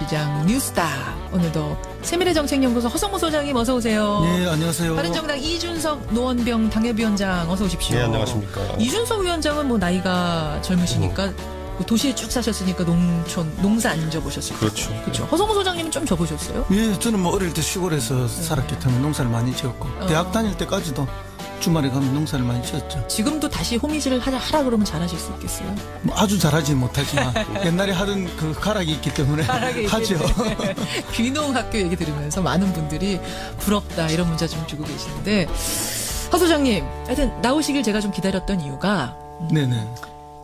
비장 뉴스타. 오늘도 세미래정책연구소 허성무 소장님 어서 오세요. 네, 안녕하세요. 바른정당 이준석 노원병 당협위원장 어서 오십시오. 네, 안녕하십니까. 이준석 위원장은 뭐 나이가 젊으시니까 도시에 쭉 사셨으니까 농사 안 접으셨을 거예요. 그렇죠. 그렇죠. 허성무 소장님은 좀 접으셨어요? 예, 저는 뭐 어릴 때 시골에서 살았기 때문에 농사를 많이 지었고 대학 다닐 때까지도 주말에 가면 농사를 많이 지었죠. 지금도 다시 호미질을 하라 그러면 잘하실 수 있겠어요? 뭐 아주 잘하지 못하지만 옛날에 하던 그 가락이 있기 때문에 하죠. 귀농학교 얘기 들으면서 많은 분들이 부럽다 이런 문자 좀 주고 계시는데 허 소장님 하여튼 나오시길 제가 좀 기다렸던 이유가 네네.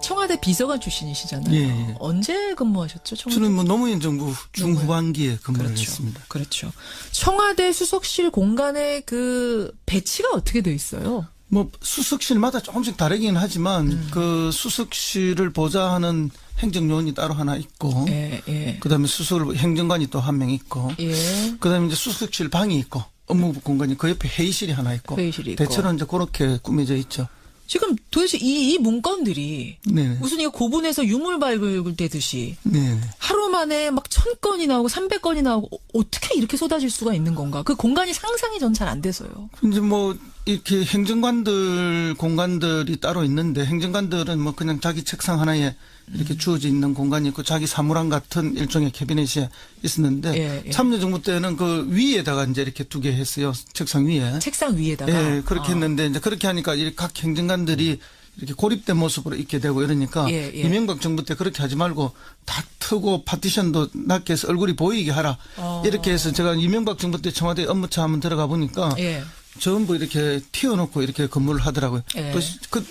청와대 비서관 출신이시잖아요. 예. 언제 근무하셨죠? 청와대? 저는 뭐 노무현 정부 중후반기에 근무를 그렇죠. 했습니다. 그렇죠. 청와대 수석실 공간의 그 배치가 어떻게 돼 있어요? 뭐 수석실마다 조금씩 다르긴 하지만 그 수석실을 보좌하는 행정요원이 따로 하나 있고, 예. 그다음에 수석 행정관이 또 한 명 있고, 예. 그다음에 이제 수석실 방이 있고, 업무 공간이 그 옆에 회의실이 하나 있고, 회의실이 있고. 대체로 이제 그렇게 꾸며져 있죠. 지금 도대체 이 문건들이 네. 무슨 이거 고분에서 유물 발굴되듯이 네. 하루 만에 막 1000건이 나오고 300건이 나오고 어떻게 이렇게 쏟아질 수가 있는 건가? 그 공간이 상상이 전 잘 안 돼서요. 이제 뭐 이렇게 행정관들 공간들이 따로 있는데 행정관들은 뭐 그냥 자기 책상 하나에 이렇게 주어져 있는 공간이 있고 자기 사무랑 같은 일종의 캐비넷이 있었는데 예. 참여정부 때는 그 위에다가 이제 이렇게 두 개 했어요. 책상 위에. 책상 위에다가. 예, 그렇게 했는데 이제 그렇게 하니까 이렇게 각 행정관들이 이렇게 고립된 모습으로 있게 되고 이러니까 예. 이명박 정부 때 그렇게 하지 말고 다 트고 파티션도 낮게 해서 얼굴이 보이게 하라. 이렇게 해서 제가 이명박 정부 때 청와대 업무차 한번 들어가 보니까 예. 전부 이렇게 튀어놓고 이렇게 근무를 하더라고요. 예. 또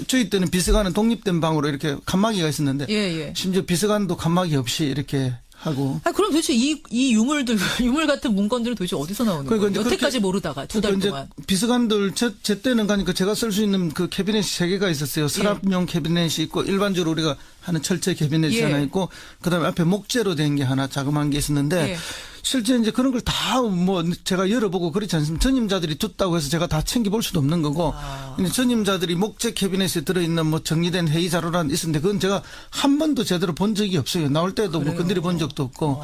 저희 때는 비서관은 독립된 방으로 이렇게 칸막이가 있었는데 예. 심지어 비서관도 칸막이 없이 이렇게 하고. 그럼 도대체 이 유물 같은 문건들은 도대체 어디서 나오는 그러니까 거예요? 여태까지 모르다가 두 달 동안. 비서관들 제 때는 가니까 제가 쓸 수 있는 그 캐비넷이 3개가 있었어요. 서랍용 캐비넷이 있고 일반적으로 우리가 하는 철제 캐비넷이 예. 하나 있고 그다음에 앞에 목재로 된 게 하나 자그마한 게 있었는데 예. 실제 이제 그런 걸 다 뭐 제가 열어보고 그렇지 않습니까? 전임자들이 뒀다고 해서 제가 다 챙겨볼 수도 없는 거고 근데 전임자들이 목재 캐비넷에 들어있는 뭐 정리된 회의 자료란 있었는데 그건 제가 한 번도 제대로 본 적이 없어요. 나올 때도 뭐 건드려 본 적도 없고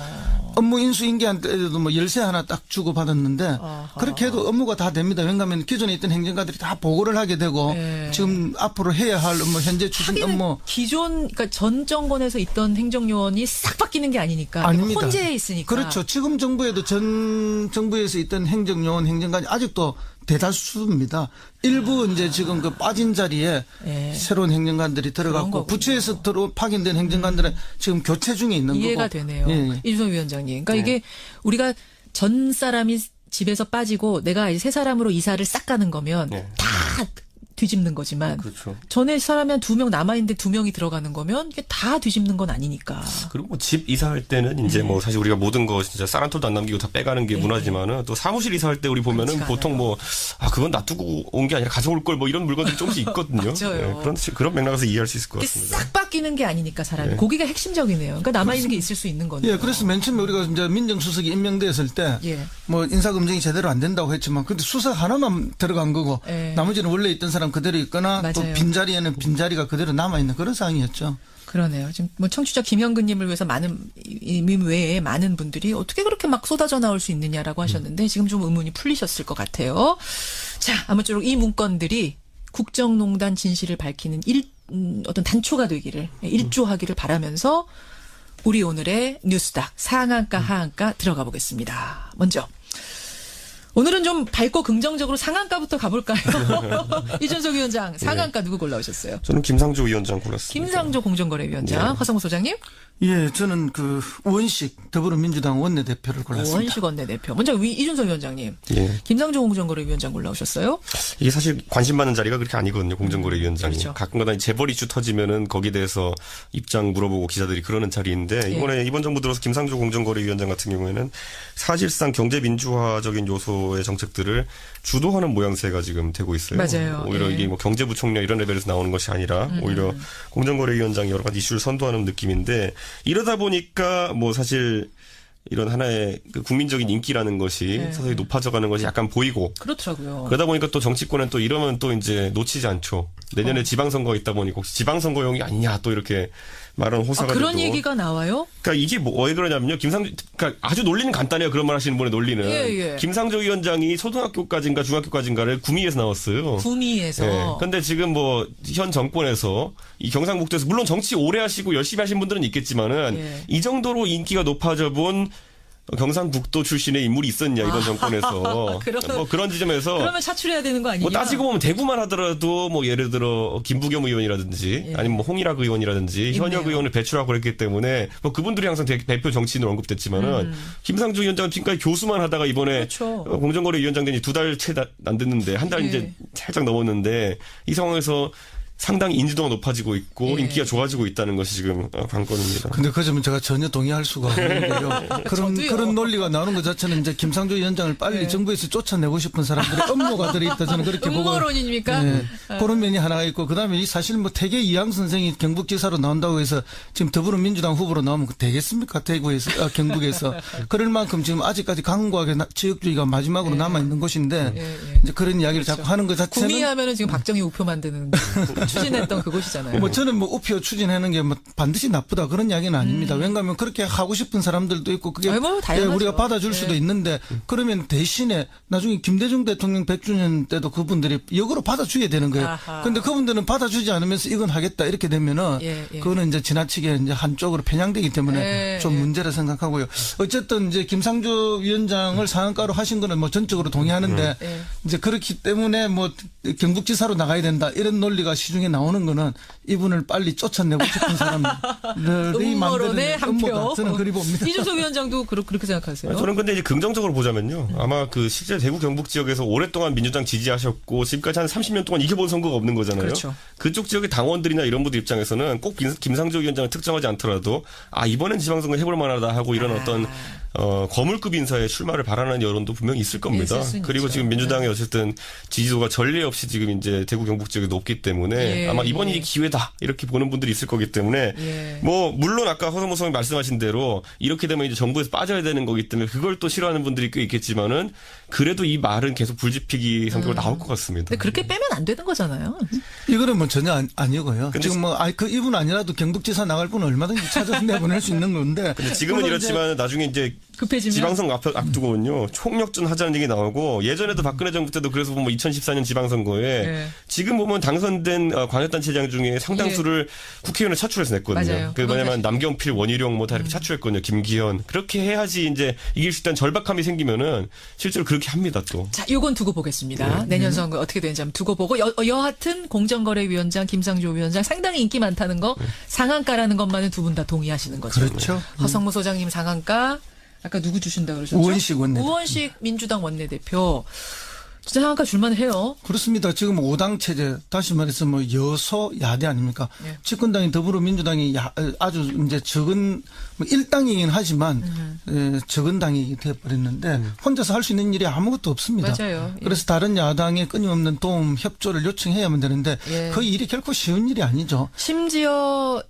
업무 인수인계한 때도 뭐 열쇠 하나 딱 주고 받았는데 그렇게 해도 업무가 다 됩니다. 왜냐하면 기존에 있던 행정가들이 다 보고를 하게 되고 예. 지금 앞으로 해야 할 업무 현재 추진 업무 그러니까 전 정권에서 있던 행정요원이 싹 바뀌는 게 아니니까 아닙니다. 혼재해 있으니까. 그렇죠. 지금 정부에도 전 정부에서 있던 행정요원 행정관이 아직도 대다수입니다. 일부 이제 지금 그 빠진 자리에 예. 새로운 행정관들이 들어갔고 부처에서 파견된 행정관들은 지금 교체 중에 있는 이해가 거고. 되네요. 예. 이준석 위원장님. 그러니까 네. 이게 우리가 전 사람이 집에서 빠지고 내가 이제 새 사람으로 이사를 싹 가는 거면 네. 다 뒤집는 거지만 그렇죠. 전에 사람이 한 2명 남아있는데 2명이 들어가는 거면 이게 다 뒤집는 건 아니니까. 그리고 뭐 집 이사할 때는 이제 뭐 사실 우리가 모든 거 진짜 쌀 한 톨도 안 남기고 다 빼가는 게 문화지만은 또 사무실 이사할 때 우리 보면은 그렇지가 보통 뭐 그건 놔두고 온 게 아니라 가져올 걸 뭐 이런 물건들이 조금씩 있거든요. 맞아요. 그런 맥락에서 이해할 수 있을 것 이게 같습니다. 싹 바뀌는 게 아니니까 사람이. 네. 거기가 핵심적이네요. 그러니까 남아있는 게 있을 수 있는 거네요. 예, 그래서 맨 처음에 우리가 이제 민정수석이 임명됐을 때 예. 뭐 인사검증이 제대로 안 된다고 했지만 근데 수석 하나만 들어간 거고 예. 나머지는 원래 있던 사람 그대로 있거나 또 맞아요. 빈자리에는 빈자리가 그대로 남아있는 그런 상황이었죠. 그러네요. 지금 뭐 청취자 김현근님을 위해서 많은 임 외에 많은 분들이 어떻게 그렇게 막 쏟아져 나올 수 있느냐라고 하셨는데 지금 좀 의문이 풀리셨을 것 같아요. 자, 아무쪼록 이 문건들이 국정농단 진실을 밝히는 어떤 단초가 되기를 일조하기를 바라면서 우리 오늘의 뉴스닥 상한가 하한가 들어가 보겠습니다. 먼저. 오늘은 좀 밝고 긍정적으로 상한가부터 가볼까요? 이준석 위원장 상한가 누구 골라오셨어요? 저는 김상조 위원장 골랐습니다. 김상조 공정거래위원장, 허성무 소장님? 예, 저는 그 우원식 더불어민주당 원내대표를 골랐습니다. 원식 원내대표. 먼저 이준석 위원장님. 예. 김상조 공정거래위원장 골라오셨어요? 이게 사실 관심 받는 자리가 그렇게 아니거든요. 공정거래위원장이. 그렇죠. 가끔가다 재벌 이슈 터지면은 거기에 대해서 입장 물어보고 기자들이 그러는 자리인데 이번 정부 들어서 김상조 공정거래위원장 같은 경우에는 사실상 경제민주화적인 요소의 정책들을 주도하는 모양새가 지금 되고 있어요. 맞아요. 오히려 예. 이게 뭐 경제부총리 이런 레벨에서 나오는 것이 아니라 오히려 공정거래위원장이 여러 가지 이슈를 선도하는 느낌인데 이러다 보니까 뭐 사실 이런 하나의 그 국민적인 인기라는 것이 서서히 높아져가는 것이 약간 보이고 그렇더라고요. 그러다 보니까 또 정치권은 또 이러면 또 이제 놓치지 않죠. 내년에 지방선거가 있다 보니까 혹시 지방선거용이 아니냐 또 이렇게 말은 호사가 돼도. 그런 얘기가 나와요? 그러니까 이게 왜 그러냐면요. 그러니까 아주 논리는 간단해요. 그런 말 하시는 분의 논리는. 예. 김상조 위원장이 초등학교까지인가 중학교까지인가를 구미에서 나왔어요. 구미에서. 그런데 지금 뭐 현 정권에서 이 경상북도에서 물론 정치 오래 하시고 열심히 하신 분들은 있겠지만은 이 정도로 인기가 높아져 본 경상북도 출신의 인물이 있었냐 이번 정권에서 뭐 그런 지점에서 그러면 차출해야 되는 거 아니냐? 뭐 따지고 보면 대구만 하더라도 뭐 예를 들어 김부겸 의원이라든지 아니면 뭐 홍일학 의원이라든지 현역 의원을 배출하고 그랬기 때문에 뭐 그분들이 항상 대표 정치인으로 언급됐지만은 김상조 위원장은 지금까지 교수만 하다가 이번에 그렇죠. 공정거래위원장 된지 2달 채 안 됐는데 한 달 이제 살짝 넘었는데 이 상황에서 상당히 인지도가 높아지고 있고 인기가 좋아지고 있다는 것이 지금 관건입니다. 근데 그 점은 제가 전혀 동의할 수가 없는데요. 그런 논리가 나오는 것 자체는 이제 김상조 위원장을 빨리 정부에서 쫓아내고 싶은 사람들의 음모가 들어있다 저는 그렇게 보고. 음모론입니까? 그런 면이 하나가 있고 그다음에 이 사실 뭐 태계 이항 선생이 경북지사로 나온다고 해서 지금 더불어민주당 후보로 나오면 되겠습니까? 대구에서 경북에서 그럴 만큼 지금 아직까지 강국하게 지역주의가 마지막으로 남아 있는 곳인데 이제 그런 이야기를 자꾸 하는 것 자체는 구미하면은 지금 박정희 우표 만드는 추진했던 그곳이잖아요. 뭐 저는 뭐 우표 추진하는 게 뭐 반드시 나쁘다 그런 이야기는 아닙니다. 왜냐하면 그렇게 하고 싶은 사람들도 있고 그게 뭐 다양하죠. 우리가 받아줄 수도 있는데 그러면 대신에 나중에 김대중 대통령 100주년 때도 그분들이 역으로 받아줘야 되는 거예요. 그런데 그분들은 받아주지 않으면서 이건 하겠다 이렇게 되면은 그거는 이제 지나치게 이제 한쪽으로 편향되기 때문에 좀 문제라 생각하고요. 어쨌든 이제 김상조 위원장을 상한가로 하신 거는 뭐 전적으로 동의하는데 이제 그렇기 때문에 뭐 경북지사로 나가야 된다 이런 논리가 시중에 나오는 거는 이분을 빨리 쫓아내고 싶은 사람들이 음모론의 한 표. 저는 그리 봅니다. 이준석 위원장도 그렇게 생각하세요? 저는 근데 이제 긍정적으로 보자면요. 아마 그 실제 대구 경북 지역에서 오랫동안 민주당 지지하셨고 지금까지 한 30년 동안 이겨본 선거가 없는 거잖아요. 그렇죠. 그쪽 지역의 당원들이나 이런 분들 입장에서는 꼭 김상조 위원장을 특정하지 않더라도 이번엔 지방선거 해볼 만하다 하고 이런 어떤 거물급 인사의 출마를 바라는 여론도 분명히 있을 겁니다. 그리고 지금 민주당의 어쨌든 지지도가 전례 없이 지금 이제 대구 경북 지역에 높기 때문에 아마 이번이 기회다 이렇게 보는 분들이 있을 거기 때문에 뭐 물론 아까 허성모 선생님 말씀하신 대로 이렇게 되면 이제 정부에서 빠져야 되는 거기 때문에 그걸 또 싫어하는 분들이 꽤 있겠지만은 그래도 이 말은 계속 불지피기 성격으로 나올 것 같습니다. 근데 그렇게 빼면 안 되는 거잖아요. 이거는 뭐 전혀 아니고요. 지금 뭐 그 이분 아니라도 경북지사 나갈 분은 얼마든지 찾아서 내보낼 수 있는 건데. 근데 지금은 이렇지만 나중에 이제 급해지면 지방선거 앞두고는요 총력전 하자는 얘기 나오고 예전에도 박근혜 정부 때도 그래서 보면 2014년 지방선거에 지금 보면 당선된 광역단체장 중에 상당수를 국회의원을 차출해서 냈거든요. 맞아요. 그 뭐냐면 남경필, 원희룡 뭐 다 이렇게 차출했거든요. 김기현 그렇게 해야지 이제 이길 수 있다는 절박함이 생기면은 실제로 그렇게 합니다 또. 자, 요건 두고 보겠습니다. 내년 선거 어떻게 되는지 한번 두고 보고 여하튼 공정거래위원장 김상조 위원장 상당히 인기 많다는 거 상한가라는 것만은 두 분 다 동의하시는 거죠. 그렇죠. 허성무 소장님 상한가. 아까 누구 주신다 그러셨죠? 우원식 원내대표. 우원식 민주당 원내대표. 진짜 상한가 줄만해요. 그렇습니다. 지금 5당 체제 다시 말해서 뭐 여소 야대 아닙니까? 집권당인 더불어민주당이 아주 이제 적은 뭐 1당이긴 하지만 적은 당이 되어버렸는데 혼자서 할 수 있는 일이 아무것도 없습니다. 맞아요. 그래서 다른 야당의 끊임없는 도움 협조를 요청해야만 되는데 그 일이 결코 쉬운 일이 아니죠. 심지어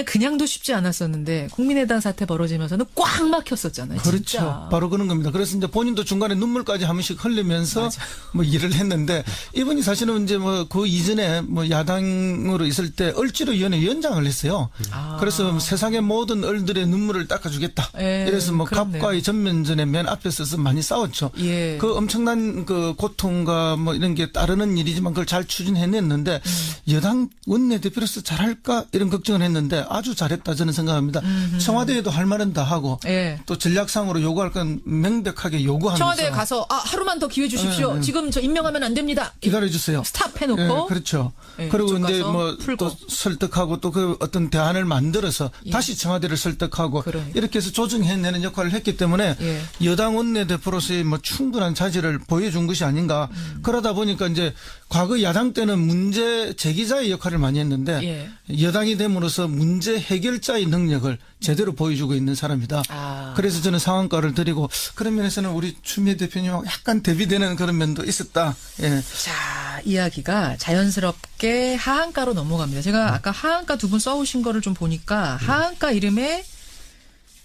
그냥도 쉽지 않았었는데 국민의당 사태 벌어지면서는 꽉 막혔었잖아요. 그렇죠. 진짜. 바로 그런 겁니다. 그래서 이제 본인도 중간에 눈물까지 한 번씩 흘리면서 뭐 일을 했는데 이분이 사실은 이제 뭐 그 이전에 뭐 야당으로 있을 때 을지로위원회 위원장을 했어요. 그래서 세상의 모든 을들의 눈물을 닦아주겠다. 그래서 뭐 그렇네요. 갑과의 전면전에 맨 앞에 서서 많이 싸웠죠. 그 엄청난 그 고통과 뭐 이런 게 따르는 일이지만 그걸 잘 추진해냈는데 여당 원내대표로서 잘할까 이런 걱정을 했는데 아주 잘했다 저는 생각합니다. 청와대에도 할 말은 다 하고 또 전략상으로 요구할 건 명백하게 요구하면서 청와대에 가서 하루만 더 기회 주십시오. 지금 저 임명하면 안 됩니다. 기다려주세요. 스탑 해놓고. 그렇죠. 그리고 이제 뭐 또 설득하고 또 그 어떤 대안을 만들어서 다시 청와대를 설득하고 이렇게 해서 조정해내는 역할을 했기 때문에 여당 원내대표로서의 뭐 충분한 자질을 보여준 것이 아닌가. 그러다 보니까 이제 과거 야당 때는 문제 제기자의 역할을 많이 했는데 여당이 됨으로써 문제 해결자의 능력을 제대로 보여주고 있는 사람이다. 그래서 저는 상한가를 드리고 그런 면에서는 우리 추미애 대표님하고 약간 대비되는 그런 면도 있었다. 자, 이야기가 자연스럽게 하한가로 넘어갑니다. 제가 아까 하한가 두 분 써오신 거를 좀 보니까 하한가 이름에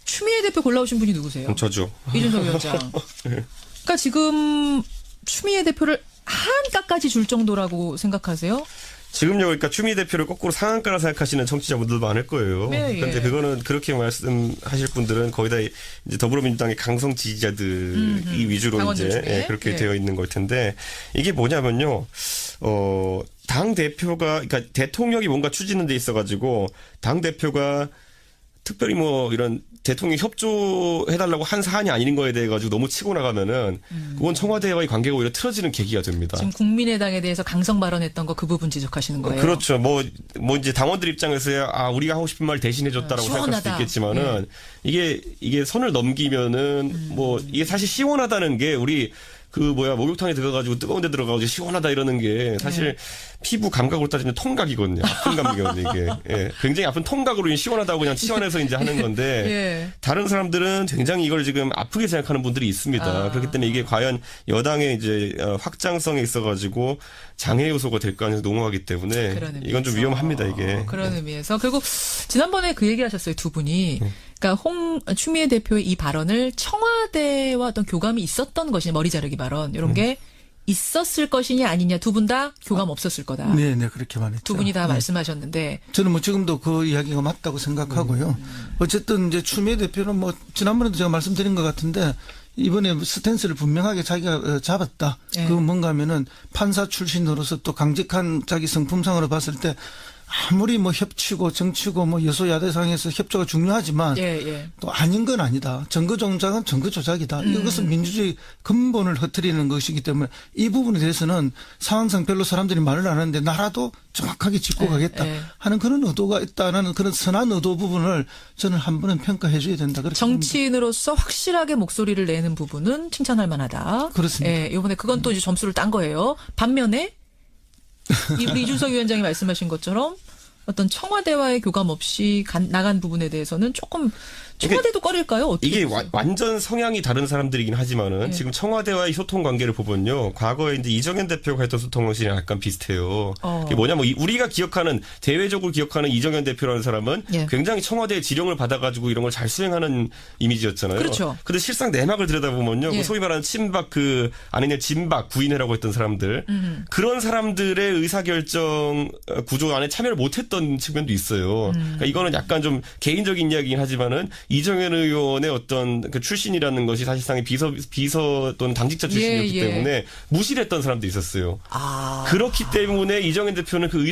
추미애 대표 골라오신 분이 누구세요? 저죠. 이준석 위원장. 그러니까 지금 추미애 대표를 하한가까지 줄 정도라고 생각하세요? 지금요, 그러니까 추미애 대표를 거꾸로 상한가라 생각하시는 청취자분들 많을 거예요. 네, 그런데 예. 그거는 그렇게 말씀하실 분들은 거의 다 이제 더불어민주당의 강성 지지자들이 위주로 당원들 이제 중에. 그렇게 예. 되어 있는 걸 텐데 이게 뭐냐면요, 당 대표가 그러니까 대통령이 뭔가 추진하는 데 있어가지고 당 대표가 특별히 뭐 이런 대통령 협조해달라고 한 사안이 아닌 거에 대해 가지고 너무 치고 나가면은 그건 청와대와의 관계가 오히려 틀어지는 계기가 됩니다. 지금 국민의당에 대해서 강성 발언했던 거 그 부분 지적하시는 거예요. 그렇죠. 뭐 이제 당원들 입장에서야 우리가 하고 싶은 말 대신해줬다라고 생각할 수도 시원하다. 있겠지만은 이게 선을 넘기면은 뭐 이게 사실 시원하다는 게 우리 목욕탕에 들어가지고 뜨거운 데 들어가고 시원하다 이러는 게 사실 피부 감각으로 따지면 통각이거든요. 아픈 감각이거든요, 이게. 예. 굉장히 아픈 통각으로 시원하다고 그냥 시원해서 이제 하는 건데 예. 다른 사람들은 굉장히 이걸 지금 아프게 생각하는 분들이 있습니다. 그렇기 때문에 이게 과연 여당의 이제 확장성에 있어가지고 장애 요소가 될 가능성이 농후하기 때문에 그런 의미에서. 이건 좀 위험합니다, 이게. 그런 의미에서. 그리고 지난번에 그 얘기 하셨어요, 두 분이. 그러니까 추미애 대표의 이 발언을 청와대와 어떤 교감이 있었던 것이냐, 머리 자르기 발언, 이런 게 있었을 것이냐 아니냐, 두 분 다 교감 없었을 거다. 네, 그렇게 말했죠. 두 분이 다 네. 말씀하셨는데. 저는 뭐 지금도 그 이야기가 맞다고 생각하고요. 어쨌든 이제 추미애 대표는 뭐 지난번에도 제가 말씀드린 것 같은데 이번에 스탠스를 분명하게 자기가 잡았다. 예. 그 뭔가 하면은 판사 출신으로서 또 강직한 자기 성품상으로 봤을 때 아무리 뭐 협치고 정치고 뭐 여소야대상에서 협조가 중요하지만 예. 또 아닌 건 아니다. 정거 조작은 정거 조작이다. 이것은 민주주의 근본을 흐트리는 것이기 때문에 이 부분에 대해서는 상황상 별로 사람들이 말을 안 하는데 나라도 정확하게 짚고 가겠다 하는 그런 의도가 있다는 그런 선한 의도 부분을 저는 한 번은 평가해 줘야 된다. 그렇게 봅니다. 정치인으로서 확실하게 목소리를 내는 부분은 칭찬할 만하다. 그렇습니다. 예, 이번에 그건 또 이제 점수를 딴 거예요. 반면에 우리 이준석 위원장이 말씀하신 것처럼 어떤 청와대와의 교감 없이 나간 부분에 대해서는 조금 청와대도 꺼릴까요? 어떻게 이게 보세요? 완전 성향이 다른 사람들이긴 하지만은 지금 청와대와의 소통 관계를 보면요. 과거에 이제 이정현 대표가 했던 소통 방식이랑 약간 비슷해요. 이게 뭐냐면 우리가 기억하는 대외적으로 기억하는 이정현 대표라는 사람은 예. 굉장히 청와대의 지령을 받아가지고 이런 걸 잘 수행하는 이미지였잖아요. 그렇죠. 근데 실상 내막을 들여다보면요. 예. 그 소위 말하는 친박 아니면 진박 구인회라고 했던 사람들 그런 사람들의 의사결정 구조 안에 참여를 못했던 측면도 있어요. 그러니까 이거는 약간 좀 개인적인 이야기긴 하지만은 이정현 의원의 어떤 그 출신이라는 것이 사실상 비서 또는 당직자 출신이었기 때문에 무시를 했던 사람도 있었어요. 그렇기 때문에 이정현 대표는 그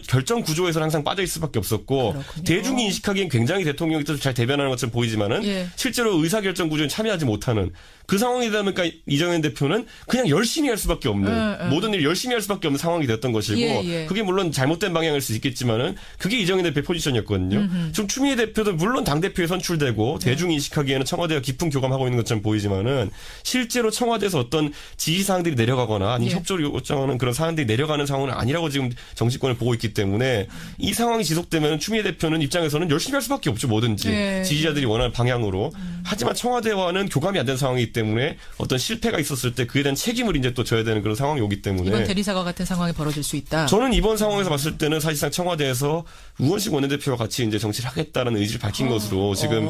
결정 구조에서 항상 빠져 있을 수밖에 없었고 그렇군요. 대중이 인식하기엔 굉장히 대통령이 뜻을 잘 대변하는 것처럼 보이지만은 실제로 의사결정 구조에 참여하지 못하는 그 상황이다 보니까 이정현 대표는 그냥 열심히 할 수밖에 없는 모든 일을 열심히 할 수밖에 없는 상황이 됐던 것이고 그게 물론 잘못된 방향일 수 있겠지만은 그게 이정현 대표의 포지션이었거든요. 지금 추미애 대표도 물론 당대표에 선출되고 대중이 인식하기에는 청와대와 깊은 교감하고 있는 것처럼 보이지만은 실제로 청와대에서 어떤 지시사항들이 내려가거나 아니면 협조를 요청하는 그런 사항들이 내려가는 상황은 아니라고 지금 정치권을 보고 있기 때문에 이 상황이 지속되면 추미애 대표는 입장에서는 열심히 할 수밖에 없죠. 뭐든지 지지자들이 원하는 방향으로. 하지만 청와대와는 교감이 안 된 상황이기 때문에 어떤 실패가 있었을 때 그에 대한 책임을 이제 또 져야 되는 그런 상황이 오기 때문에 이번 대리사과 같은 상황이 벌어질 수 있다. 저는 이번 상황에서 봤을 때는 사실상 청와대에서 우원식 원내대표와 같이 이제 정치를 하겠다는 의지를 밝힌 것으로 지금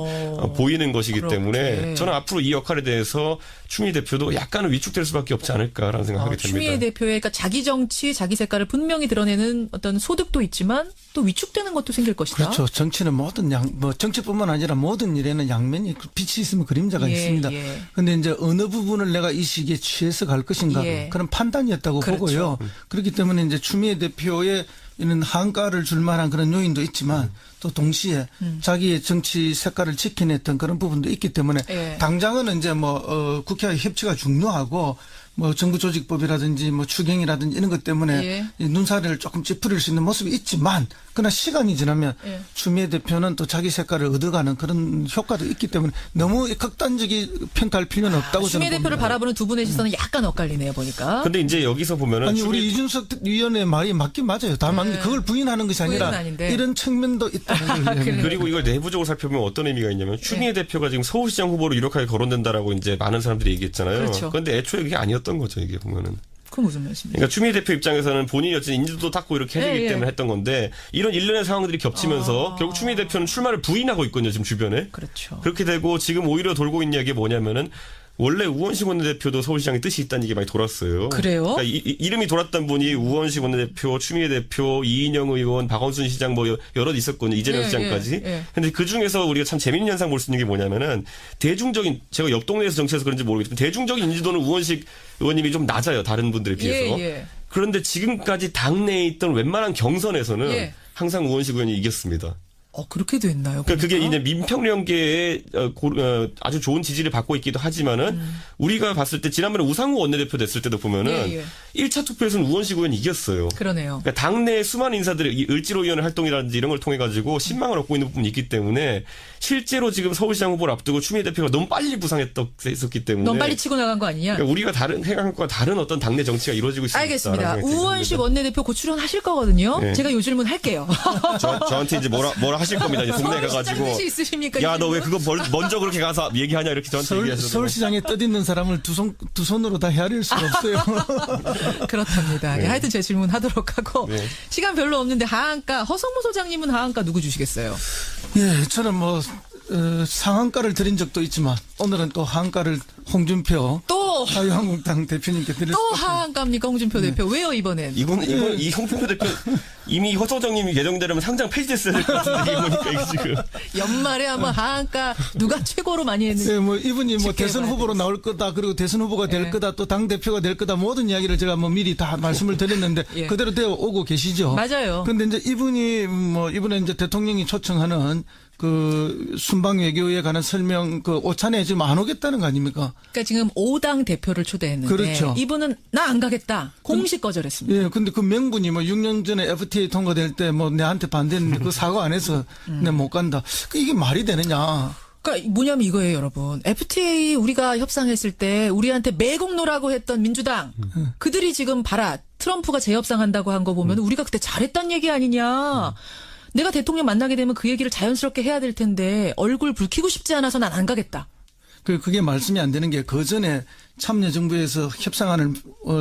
보이는 것이기 그렇게. 때문에 저는 앞으로 이 역할에 대해서 추미애 대표도 약간은 위축될 수밖에 없지 않을까라는 생각하게 됩니다. 추미애 대표의 그러니까 자기 정치, 자기 색깔을 분명히 드러내는 어떤 소득도 있지만 또 위축되는 것도 생길 것이다. 그렇죠. 정치는 정치뿐만 아니라 모든 일에는 양면이 빛이 있으면 그림자가 있습니다. 그런데 이제 어느 부분을 내가 이 시기에 취해서 갈 것인가 그런 판단이었다고 보고요. 그렇기 때문에 이제 추미애 대표의 이런 한가를 줄 만한 그런 요인도 있지만 또 동시에 자기의 정치 색깔을 지켜냈던 그런 부분도 있기 때문에 당장은 이제 국회와 협치가 중요하고 정부조직법이라든지 추경이라든지 이런 것 때문에 이 눈살을 조금 찌푸릴 수 있는 모습이 있지만 그러나 시간이 지나면 추미애 대표는 또 자기 색깔을 얻어가는 그런 효과도 있기 때문에 너무 극단적인 평가할 필요는 없다고 저는 추미애 대표를 봅니다. 바라보는 두 분의 시선은 약간 엇갈리네요, 보니까. 근데 이제 여기서 보면은 아니 우리 이준석 위원의 말이 맞긴 맞아요. 다만 그걸 부인하는 것이 아니라 이런 측면도 있다는 거예요. 그리고 이걸 내부적으로 살펴보면 어떤 의미가 있냐면 추미애 대표가 지금 서울시장 후보로 유력하게 거론된다라고 이제 많은 사람들이 얘기했잖아요. 그렇죠. 그런데 애초에 그게 아니었던 거죠, 이게 보면은. 그 무슨 말씀이세요? 그러니까 추미애 대표 입장에서는 본인이 어쨌든 인지도도 닦고 이렇게 해주기 때문에 했던 건데 이런 일련의 상황들이 겹치면서 결국 추미애 대표는 출마를 부인하고 있거든요, 지금 주변에. 그렇죠. 그렇게 되고 지금 오히려 돌고 있는 이야기가 뭐냐면은 원래 우원식 원내대표도 서울시장의 뜻이 있다는 얘기 많이 돌았어요. 그래요? 그러니까 이름이 돌았던 분이 우원식 원내대표, 추미애 대표, 이인영 의원, 박원순 시장 뭐 여럿 있었거든요. 이재명 시장까지. 근데 그 중에서 우리가 참 재밌는 현상 볼 수 있는 게 뭐냐면은 대중적인, 제가 옆 동네에서 정치해서 그런지 모르겠지만 대중적인 인지도는 우원식 의원님이 좀 낮아요. 다른 분들에 비해서. 그런데 지금까지 당내에 있던 웬만한 경선에서는 항상 우원식 의원이 이겼습니다. 그렇게 됐나요? 그러니까 그게 이제 민평령계의 아주 좋은 지지를 받고 있기도 하지만은 우리가 봤을 때 지난번에 우상호 원내대표 됐을 때도 보면은 1차 투표에서는 우원식 의원이 이겼어요. 그러네요. 그러니까 당내 수많은 인사들이 을지로위원회 활동이라든지 이런 걸 통해 가지고 신망을 얻고 있는 부분이 있기 때문에 실제로 지금 서울시장 후보를 앞두고 추미애 대표가 너무 빨리 부상했었기 때문에 너무 빨리 치고 나간 거 아니냐? 그러니까 우리가 생각과 다른 어떤 당내 정치가 이루어지고 있습니다. 알겠습니다. 우원식 원내대표 곧 출연하실 거거든요. 제가 요 질문 할게요. 저한테 이제 뭐라 하실 겁니다. 이제 동네 가가지고 있으십니까? 야, 너 왜 그거 먼저 그렇게 가서 얘기하냐 이렇게 저한테 얘기하셔서 서울시장에 뜻있는 사람을 두 손으로 다 헤아릴 수가 없어요. 그렇답니다. 네. 하여튼 제 질문 하도록 하고 시간 별로 없는데 하한가 허성무 소장님은 하한가 누구 주시겠어요? 예, 저는 뭐 상한가를 드린 적도 있지만 오늘은 또 하한가를 홍준표 또 자유한국당 대표님께 드릴 또 하한가입니까 홍준표 대표? 왜요 이번엔? 이건 이 홍준표 대표 이미 허소정님이 예정되려면 상장 폐지됐어야 될 것 같은데 이게 보니까 이게 지금 연말에 한번 하한가 누가 최고로 많이 했는지. 네, 뭐 이분이 뭐 대선 후보로 나올 거다 그리고 대선 후보가 될 거다 또 당 대표가 될 거다 모든 이야기를 제가 뭐 미리 다 말씀을 드렸는데 그대로 되어 오고 계시죠. 맞아요. 근데 이제 이분이 뭐 이번에 이제 대통령이 초청하는 그 순방 외교에 관한 설명 그 오찬에 지금 안 오겠다는 거 아닙니까? 그러니까 지금 5당 대표를 초대했는데 그렇죠. 이분은 나 안 가겠다. 공식 거절했습니다. 예, 근데 그 명분이 뭐 6년 전에 FTA 통과될 때 뭐 내한테 반대했는데 그 사과 안 해서 내 못 간다. 이게 말이 되느냐? 그러니까 뭐냐면 이거예요, 여러분. FTA 우리가 협상했을 때 우리한테 매국노라고 했던 민주당 그들이 지금 봐라 트럼프가 재협상한다고 한 거 보면 우리가 그때 잘했단 얘기 아니냐. 내가 대통령 만나게 되면 그 얘기를 자연스럽게 해야 될 텐데 얼굴 붉히고 싶지 않아서 난 안 가겠다. 그게 말씀이 안 되는 게 그 전에 참여정부에서 협상안을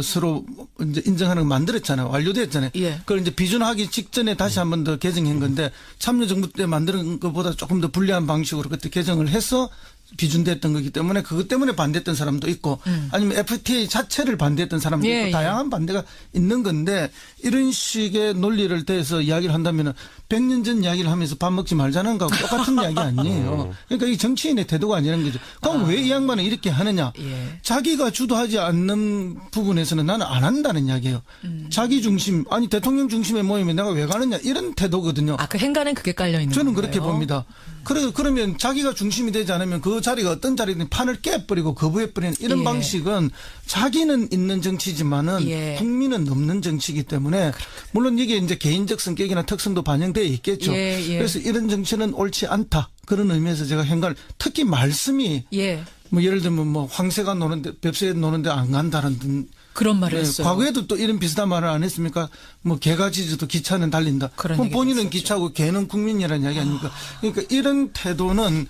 서로 이제 인정하는 걸 만들었잖아요. 완료됐잖아요. 그걸 이제 비준하기 직전에 다시 한 번 더 개정한 건데 참여정부 때 만드는 것보다 조금 더 불리한 방식으로 그때 개정을 해서 비준됐던 거기 때문에 그것 때문에 반대했던 사람도 있고 아니면 FTA 자체를 반대했던 사람도 있고 다양한 반대가 있는 건데 이런 식의 논리를 대해서 이야기를 한다면은 100년 전 이야기를 하면서 밥 먹지 말자는 거하고 똑같은 이야기 아니에요. 그러니까 이 정치인의 태도가 아니라는 거죠. 그럼 왜 이 양반은 이렇게 하느냐. 자기가 주도하지 않는 부분에서는 나는 안 한다는 이야기예요. 자기 중심 아니 대통령 중심의 모임에 내가 왜 가느냐 이런 태도거든요. 그 행간엔 그게 깔려 있는 저는 건가요? 그렇게 봅니다. 그러면 자기가 중심이 되지 않으면 그 자리가 어떤 자리든 판을 깨버리고 거부해버리는 이런 방식은 자기는 있는 정치지만은 국민은 없는 정치이기 때문에 물론 이게 이제 개인적 성격이나 특성도 반영되어 있겠죠. 그래서 이런 정치는 옳지 않다. 그런 의미에서 제가 행간을 특히 말씀이 뭐 예를 들면 뭐 황새가 노는데 뱁새가 노는데 안 간다는 그런 말을 했어요. 과거에도 또 이런 비슷한 말을 안 했습니까? 뭐 개가 짖어도 기차는 달린다. 그럼 본인은 기차고 개는 국민이라는 이야기 아닙니까? 그러니까 이런 태도는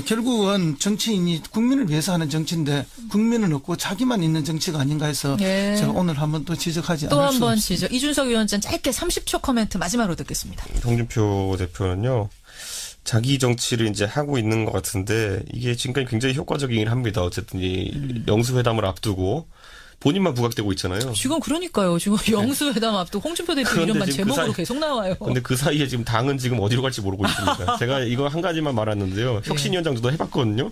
결국은 정치인이 국민을 위해서 하는 정치인데 국민은 없고 자기만 있는 정치가 아닌가 해서 제가 오늘 한번 또 지적하지 않을 수 없습니다. 또 한 번 지적. 이준석 위원장 짧게 30초 코멘트 마지막으로 듣겠습니다. 홍준표 대표는요. 자기 정치를 이제 하고 있는 것 같은데 이게 지금까지 굉장히 효과적이긴 합니다. 어쨌든 이 영수회담을 앞두고 본인만 부각되고 있잖아요. 지금 그러니까요. 지금 영수회담 앞두고 홍준표 대표 이름만 제목으로 계속 나와요. 근데 그 사이에 지금 당은 지금 어디로 갈지 모르고 있습니다. 제가 이거 한 가지만 말았는데요. 혁신위원장도 해봤거든요.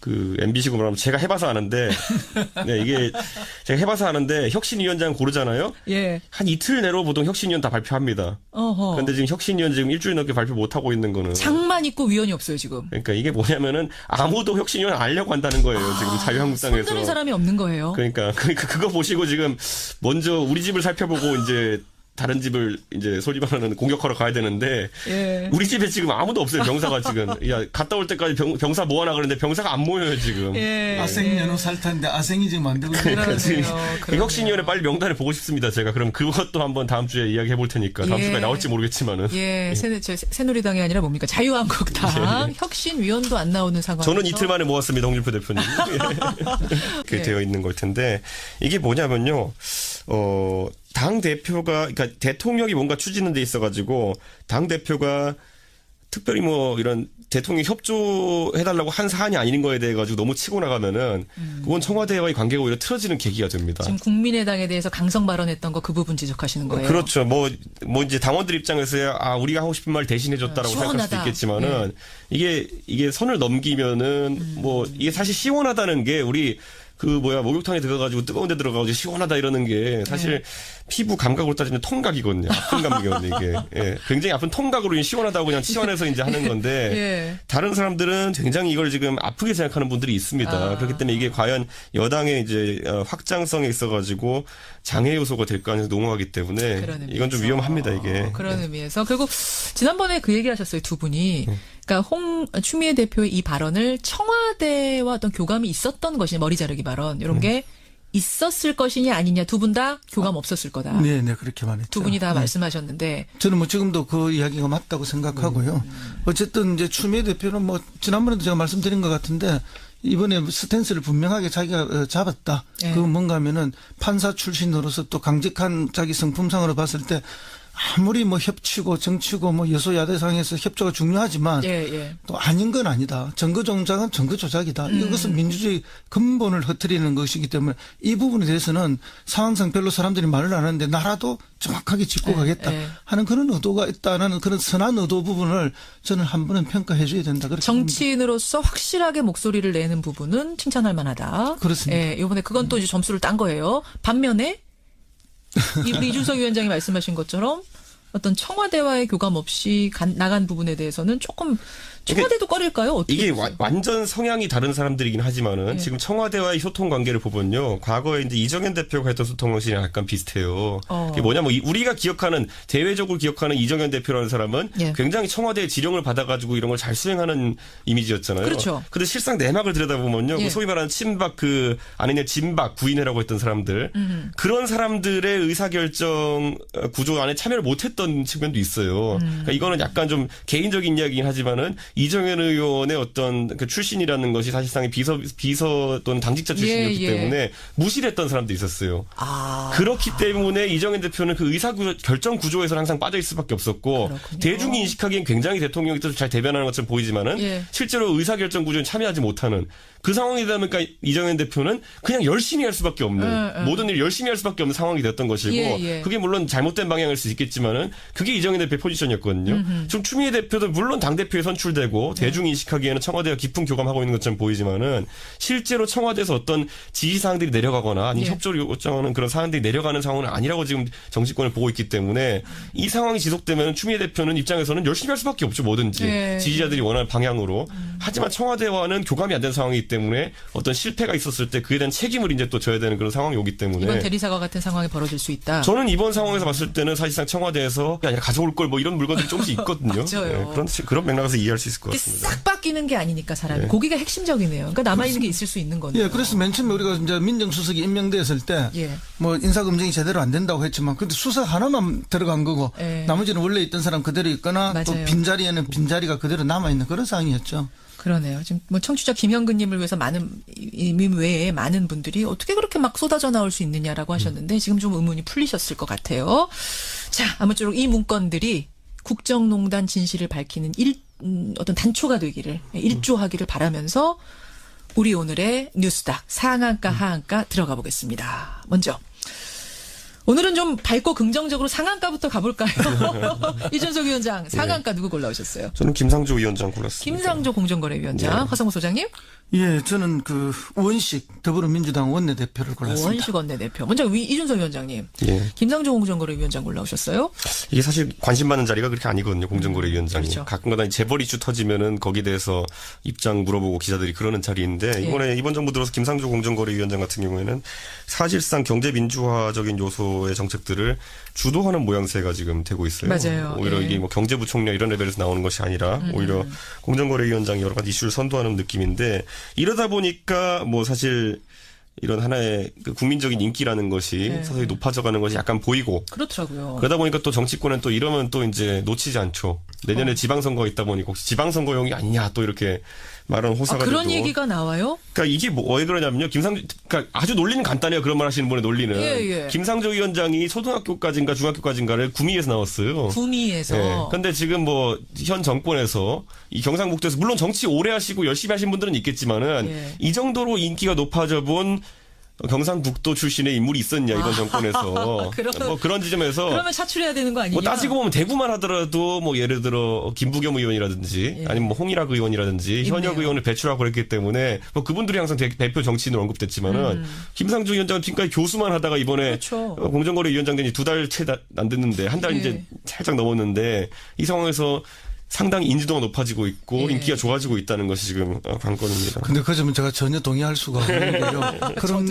그 MBC 구분하면 제가 해봐서 아는데 이게 제가 해봐서 아는데 혁신위원장 고르잖아요. 한 이틀 내로 보통 혁신위원 다 발표합니다. 그런데 지금 혁신위원 지금 일주일 넘게 발표 못 하고 있는 거는 장만 있고 위원이 없어요 지금. 그러니까 이게 뭐냐면은 아무도 혁신위원 알려고 한다는 거예요. 지금 자유한국당에서. 손드는 사람이 없는 거예요. 그러니까 그거 보시고 지금 먼저 우리 집을 살펴보고 이제. 다른 집을 이제 소리 말하는 공격하러 가야 되는데 우리 집에 지금 아무도 없어요. 병사가 지금 갔다 올 때까지 병사 모아나 그러는데 병사가 안 모여요 지금. 아생 연호 살타인데 아생이 지금 안 되고 그러니까 지금 혁신위원회 빨리 명단을 보고 싶습니다. 제가 그럼 그것도 한번 다음 주에 이야기해 볼 테니까 다음 주까지 나올지 모르겠지만은. 새누리당이 아니라 뭡니까 자유한국당 혁신위원도 안 나오는 상황. 저는 이틀 만에 모았습니다. 홍준표 대표님. 그게 되어 있는 걸 텐데 이게 뭐냐면요. 당 대표가 그러니까 대통령이 뭔가 추진하는 데 있어가지고 당 대표가 특별히 뭐 이런 대통령이 협조해달라고 한 사안이 아닌 거에 대해 가지고 너무 치고 나가면은 그건 청와대와의 관계가 오히려 틀어지는 계기가 됩니다. 지금 국민의당에 대해서 강성 발언했던 거 그 부분 지적하시는 거예요. 그렇죠. 뭐 이제 당원들 입장에서야 우리가 하고 싶은 말 대신해줬다라고 생각할 수도 있겠지만은 이게 선을 넘기면은 뭐 이게 사실 시원하다는 게 우리 목욕탕에 들어가가지고 뜨거운 데 들어가가지고 시원하다 이러는 게 사실 피부 감각으로 따지면 통각이거든요. 아픈 감각이거든요, 이게. 예. 굉장히 아픈 통각으로 시원하다고 그냥 시원해서 이제 하는 건데 다른 사람들은 굉장히 이걸 지금 아프게 생각하는 분들이 있습니다. 그렇기 때문에 이게 과연 여당의 이제 확장성에 있어가지고 장애 요소가 될 가능성이 농후하기 때문에 이건 좀 위험합니다, 이게. 그런 의미에서. 그리고 지난번에 그 얘기 하셨어요, 두 분이. 그러니까 추미애 대표의 이 발언을 청와대와 어떤 교감이 있었던 것이냐, 머리 자르기 발언 이런 게 있었을 것이냐 아니냐 두 분 다 교감 없었을 거다. 네, 그렇게 말했죠. 두 분이 다 말씀하셨는데 저는 뭐 지금도 그 이야기가 맞다고 생각하고요. 어쨌든 이제 추미애 대표는 뭐 지난번에도 제가 말씀드린 것 같은데 이번에 스탠스를 분명하게 자기가 잡았다. 그건 뭔가 하면은 판사 출신으로서 또 강직한 자기 성품상으로 봤을 때 아무리 뭐 협치고 정치고 뭐 여소야대상에서 협조가 중요하지만 또 아닌 건 아니다. 정거 조작은 정거 조작이다. 이것은 민주주의 근본을 흐트리는 것이기 때문에 이 부분에 대해서는 상황상 별로 사람들이 말을 안 하는데 나라도 정확하게 짚고 가겠다 하는 그런 의도가 있다는 그런 선한 의도 부분을 저는 한 번은 평가해 줘야 된다. 그렇게 정치인으로서 확실하게 목소리를 내는 부분은 칭찬할 만하다. 그렇습니다. 이번에 그건 또 이제 점수를 딴 거예요. 반면에 우리 이준석 위원장이 말씀하신 것처럼 어떤 청와대와의 교감 없이 나간 부분에 대해서는 조금 청와대도 꺼릴까요? 어떻게 이게 보세요? 완전 성향이 다른 사람들이긴 하지만은 지금 청와대와의 소통 관계를 보면요. 과거에 이제 이정현 대표가 했던 소통 방식이랑 약간 비슷해요. 이게 뭐냐면 우리가 기억하는 대외적으로 기억하는 이정현 대표라는 사람은 굉장히 청와대의 지령을 받아가지고 이런 걸 잘 수행하는 이미지였잖아요. 그렇죠. 근데 실상 내막을 들여다보면요. 그 소위 말하는 친박 아니냐 진박 구인회라고 했던 사람들 그런 사람들의 의사결정 구조 안에 참여를 못했던 측면도 있어요. 그러니까 이거는 약간 좀 개인적인 이야기긴 하지만은 이정현 의원의 어떤 그 출신이라는 것이 사실상 비서 또는 당직자 출신이었기 때문에 무시를 했던 사람도 있었어요. 그렇기 때문에 이정현 대표는 그 결정 구조에서 항상 빠져 있을 수밖에 없었고 그렇군요. 대중이 인식하기엔 굉장히 대통령이 뜻을 잘 대변하는 것처럼 보이지만은 실제로 의사결정 구조에 참여하지 못하는 그 상황이다 보니까 이정현 대표는 그냥 열심히 할 수밖에 없는 모든 일 열심히 할 수밖에 없는 상황이 됐던 것이고 그게 물론 잘못된 방향일 수 있겠지만은 그게 이정현 대표의 포지션이었거든요. 지금 추미애 대표도 물론 당대표에 선출되고 대중이 인식하기에는 청와대와 깊은 교감하고 있는 것처럼 보이지만은 실제로 청와대에서 어떤 지시사항들이 내려가거나 아니면 협조를 요청하는 그런 사항들이 내려가는 상황은 아니라고 지금 정치권을 보고 있기 때문에 이 상황이 지속되면 추미애 대표는 입장에서는 열심히 할 수밖에 없죠. 뭐든지 지지자들이 원하는 방향으로. 하지만 청와대와는 교감이 안 된 상황이기 때문에 어떤 실패가 있었을 때 그에 대한 책임을 이제 또 져야 되는 그런 상황이 오기 때문에 이번 대리사과 같은 상황이 벌어질 수 있다. 저는 이번 상황에서 봤을 때는 사실상 청와대에서 아니라 가져올 걸 뭐 이런 물건들이 조금씩 있거든요. 맞아요. 그런 맥락에서 이해할 수 있을 것 같습니다. 싹 바뀌는 게 아니니까 사람이 거기가 핵심적이네요. 그러니까 남아있는 게 있을 수 있는 거네요. 그래서 맨 처음에 우리가 이제 민정수석이 임명됐을 때 뭐 인사검증이 제대로 안 된다고 했지만 근데 수석 하나만 들어간 거고 나머지는 원래 있던 사람 그대로 있거나 또 빈자리에는 빈자리가 그대로 남아있는 그런 상황이었죠. 그러네요. 지금 뭐 청취자 김현근님을 위해서 님 외에 많은 분들이 어떻게 그렇게 막 쏟아져 나올 수 있느냐라고 하셨는데 지금 좀 의문이 풀리셨을 것 같아요. 자, 아무쪼록 이 문건들이 국정농단 진실을 밝히는 어떤 단초가 되기를 일조하기를 바라면서 우리 오늘의 뉴스닥 상한가 하한가 들어가 보겠습니다. 먼저 오늘은 좀 밝고 긍정적으로 상한가부터 가볼까요? 이준석 위원장 상한가 누구 골라오셨어요? 저는 김상조 위원장 골랐습니다. 김상조 공정거래위원장. 화성호 소장님? 저는 그 우원식 더불어민주당 원내대표를 골랐습니다. 우원식 원내대표. 먼저 이준석 위원장님. 김상조 공정거래위원장 골라오셨어요? 이게 사실 관심 받는 자리가 그렇게 아니거든요. 공정거래위원장이. 그렇죠. 가끔가다 재벌 이슈 터지면은 거기에 대해서 입장 물어보고 기자들이 그러는 자리인데 이번 정부 들어서 김상조 공정거래위원장 같은 경우에는 사실상 경제민주화적인 요소의 정책들을 주도하는 모양새가 지금 되고 있어요. 맞아요. 오히려 이게 뭐 경제부총리 이런 레벨에서 나오는 것이 아니라 오히려 공정거래위원장이 여러 가지 이슈를 선도하는 느낌인데 이러다 보니까 뭐 사실 이런 하나의 그 국민적인 인기라는 것이 서서히 높아져가는 것이 약간 보이고 그렇더라고요. 그러다 보니까 또 정치권은 또 이러면 또 이제 놓치지 않죠. 내년에 지방선거가 있다 보니까 혹시 지방선거용이 아니냐 또 이렇게 말은 호사가 그런 돼도. 얘기가 나와요? 그러니까 이게 왜 그러냐면요. 그러니까 아주 논리는 간단해요. 그런 말 하시는 분의 논리는. 예. 김상조 위원장이 초등학교까지인가 중학교까지인가를 구미에서 나왔어요. 구미에서. 네. 근데 지금 뭐 현 정권에서 이 경상북도에서 물론 정치 오래 하시고 열심히 하신 분들은 있겠지만은 예. 이 정도로 인기가 높아져 본 경상북도 출신의 인물이 있었냐 이번 정권에서 뭐 그런 지점에서 그러면 차출해야 되는 거 아니냐? 뭐 따지고 보면 대구만 하더라도 뭐 예를 들어 김부겸 의원이라든지 아니면 뭐 홍일학 의원이라든지 현역 의원을 배출하고 그랬기 때문에 뭐 그분들이 항상 대표 정치인으로 언급됐지만은 김상조 위원장은 지금까지 교수만 하다가 이번에 그렇죠. 공정거래위원장 된 지 2달 채 안 됐는데 한 달 이제 살짝 넘었는데 이 상황에서 상당히 인지도가 높아지고 있고 인기가 좋아지고 있다는 것이 지금 관건입니다. 근데 그 점은 제가 전혀 동의할 수가 없는 게요.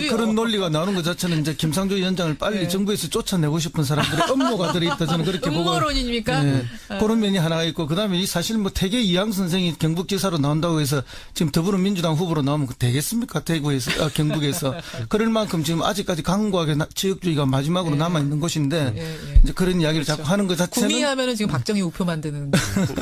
그런 논리가 나오는 것 자체는 이제 김상조 위원장을 빨리 정부에서 쫓아내고 싶은 사람들의 음모가 들어있다 저는 그렇게 보고. 음모론입니까? 네, 그런 면이 하나가 있고 그다음에 이 사실 뭐 태계 이항 선생이 경북지사로 나온다고 해서 지금 더불어민주당 후보로 나오면 되겠습니까? 대구에서 경북에서 그럴 만큼 지금 아직까지 강고하게 지역주의가 마지막으로 남아 있는 곳인데 이제 그런 이야기를 자꾸 하는 것 자체는 구미하면은 지금 박정희 우표 만드는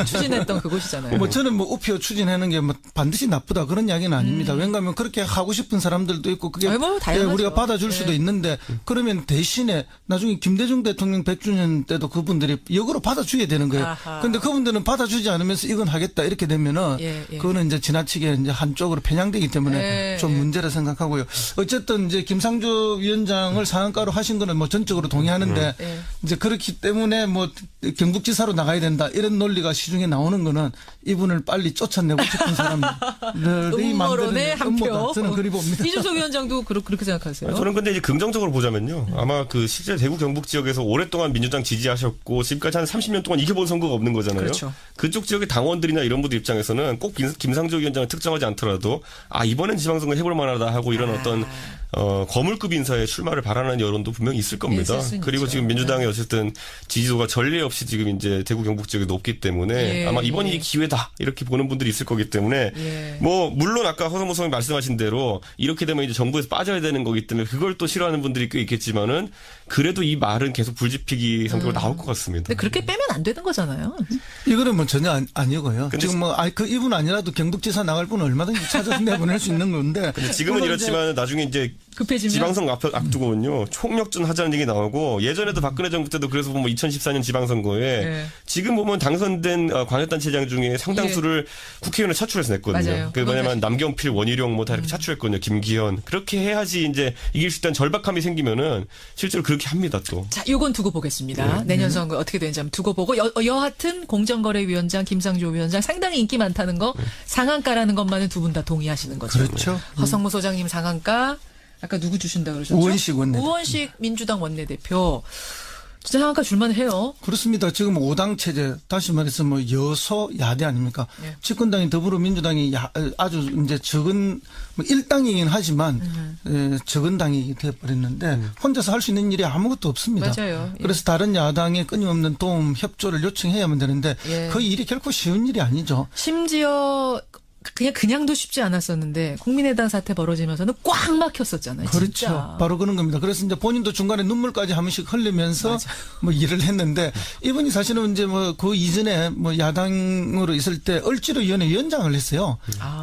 추진했던 그곳이잖아요. 뭐 저는 뭐 우표 추진하는 게 뭐 반드시 나쁘다 그런 이야기는 아닙니다. 왜냐하면 그렇게 하고 싶은 사람들도 있고 그게 뭐 다양하죠. 우리가 받아줄 수도 있는데 그러면 대신에 나중에 김대중 대통령 100주년 때도 그분들이 역으로 받아줘야 되는 거예요. 그런데 그분들은 받아주지 않으면서 이건 하겠다 이렇게 되면은 그거는 이제 지나치게 이제 한쪽으로 편향되기 때문에 좀 문제라 생각하고요. 어쨌든 이제 김상조 위원장을 상한가로 하신 거는 뭐 전적으로 동의하는데 이제 그렇기 때문에 뭐 경북지사로 나가야 된다 이런 논리가 시중에 나오는 거는 이분을 빨리 쫓아내고 싶은 사람들이 음모론의 만드는 한 음모다. 표. 저는 그리 봅니다. 이준석 위원장도 그렇게 생각하세요? 저는 근데 이제 긍정적으로 보자면요. 아마 그 실제 대구 경북 지역에서 오랫동안 민주당 지지하셨고 지금까지 한 30년 동안 이겨본 선거가 없는 거잖아요. 그렇죠. 그쪽 지역의 당원들이나 이런 분들 입장에서는 꼭 김상조 위원장을 특정하지 않더라도 이번엔 지방선거 해볼 만하다 하고 이런 어떤 거물급 인사의 출마를 바라는 여론도 분명히 있을 겁니다. 그리고 지금 민주당의 어쨌든 지지도가 전례 없이 지금 이제 대구 경북 지역에 높기 때문에 아마 이번이 기회다 이렇게 보는 분들이 있을 거기 때문에 뭐 물론 아까 허성모 선생님 말씀하신 대로 이렇게 되면 이제 정부에서 빠져야 되는 거기 때문에 그걸 또 싫어하는 분들이 꽤 있겠지만은 그래도 이 말은 계속 불지피기 성격으로 나올 것 같습니다. 근데 그렇게 빼면 안 되는 거잖아요. 이거는 뭐 전혀 아니고요. 지금 뭐 그 이분 아니라도 경북지사 나갈 분은 얼마든지 찾아서 내보낼 수 있는 건데. 근데 지금은 이렇지만 나중에 이제 급해지면 지방선거 앞두고는요 총력전 하자는 얘기 나오고 예전에도 박근혜 정부 때도 그래서 보면 2014년 지방선거에 지금 보면 당선된 광역단체장 중에 상당수를 국회의원을 차출해서 냈거든요. 맞아요. 그 뭐냐면 남경필, 원희룡 뭐 다 이렇게 차출했거든요. 김기현 그렇게 해야지 이제 이길 수 있다는 절박함이 생기면은 실제로 그렇게 합니다 또. 자, 요건 두고 보겠습니다. 내년 선거 어떻게 되는지 한번 두고 보고 여하튼 공정거래위원장 김상조 위원장 상당히 인기 많다는 거 상한가라는 것만은 두 분 다 동의하시는 거죠. 그렇죠. 허성모 소장님 상한가. 아까 누구 주신다 그러셨죠? 우원식 원내대표. 우원식 민주당 원내대표. 진짜 상한가 줄만 해요. 그렇습니다. 지금 5당 체제, 다시 말해서 뭐 여소 야대 아닙니까? 집권당인 더불어민주당이 아주 이제 적은 뭐 1당이긴 하지만 적은 당이 되어버렸는데 혼자서 할 수 있는 일이 아무것도 없습니다. 맞아요. 그래서 다른 야당의 끊임없는 도움, 협조를 요청해야만 되는데 그 일이 결코 쉬운 일이 아니죠. 심지어 그냥도 쉽지 않았었는데 국민의당 사태 벌어지면서는 꽉 막혔었잖아요. 그렇죠. 진짜. 바로 그런 겁니다. 그래서 이제 본인도 중간에 눈물까지 한 번씩 흘리면서 뭐 일을 했는데 이분이 사실은 이제 뭐 그 이전에 뭐 야당으로 있을 때 을지로위원회 위원장을 했어요.